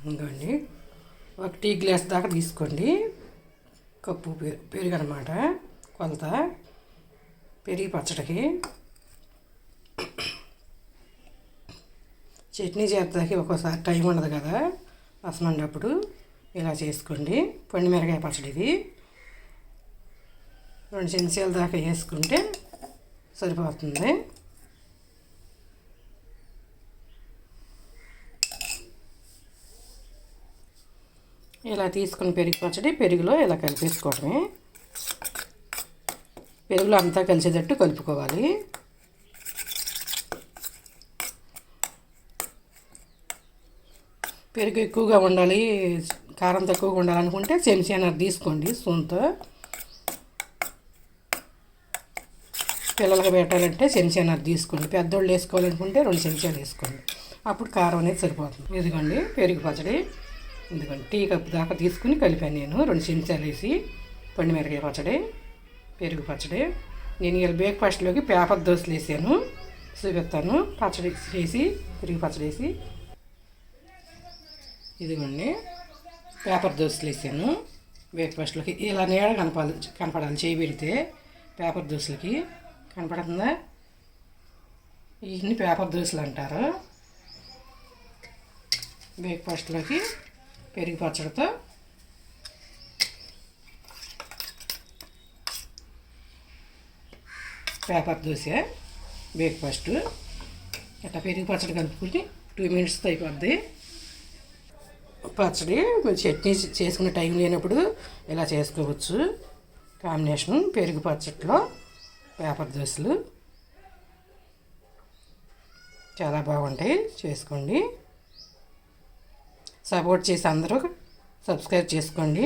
ఇంకోండి ఒక tea glass దాకా తీసుకోండి. కప్పు పెరుగు అనమాట కొలత పెరిగి పచ్చడికి. చట్నీ చేద్దాకి ఒక్కోసారి టైం ఉండదు కదా, రసమండప్పుడు ఇలా చేసుకోండి. పండు మిరకాయ పచ్చడి ఇది 2 చెంచాల దాకా వేసుకుంటే సరిపోతుంది. ఇలా తీసుకుని పెరుగు పచ్చడి పెరుగులో ఇలా కలిపేసుకోవడమే. పెరుగులో అంతా కలిసేటట్టు కలుపుకోవాలి. పెరుగు ఎక్కువగా ఉండాలి, కారం తక్కువగా ఉండాలనుకుంటే చెంచాన్నర తీసుకోండి స్పూన్తో. పిల్లలకి పెట్టాలంటే చెంచాన్నర తీసుకోండి. పెద్దోళ్ళు వేసుకోవాలనుకుంటే 2 చెంచాలు వేసుకోండి. అప్పుడు కారం అనేది సరిపోతుంది. ఇదిగోండి పెరుగు పచ్చడి. ఇదిగోండి టీ కప్పు దాకా తీసుకుని కలిపాను నేను 2 చెంచాలు వేసి. పండు మిరకాయ పచ్చడి పెరుగు పచ్చడి. నేను ఇలా బ్రేక్ఫాస్ట్లోకి పేపర్ దోశలు వేసాను, చూపిస్తాను. పచ్చడి చేసి పెరుగు పచ్చడి వేసి ఇదిగోండి పేపర్ దోశలు వేసాను బ్రేక్ఫాస్ట్లోకి. ఇలా నీడ కనపడాలి చేయి పెడితే పేపర్ దోశలకి. కనపడుతుందా? ఇవన్నీ పేపర్ దోశలు అంటారు. బ్రేక్ఫాస్ట్లోకి పెరుగు పచ్చడితో పేపర్ దోశ బ్రేక్ఫాస్ట్. అట్లా పెరుగు పచ్చడి కలుపుకుని 2 మినిట్స్తో అయిపోద్ది పచ్చడి. చట్నీ చేసుకునే టైం లేనప్పుడు ఇలా చేసుకోవచ్చు. కాంబినేషన్ పెరుగు పచ్చడిలో పేపర్ దోశలు చాలా బాగుంటాయి, చేసుకోండి. సపోర్ట్ చేసి అందరూ సబ్స్క్రైబ్ చేసుకోండి.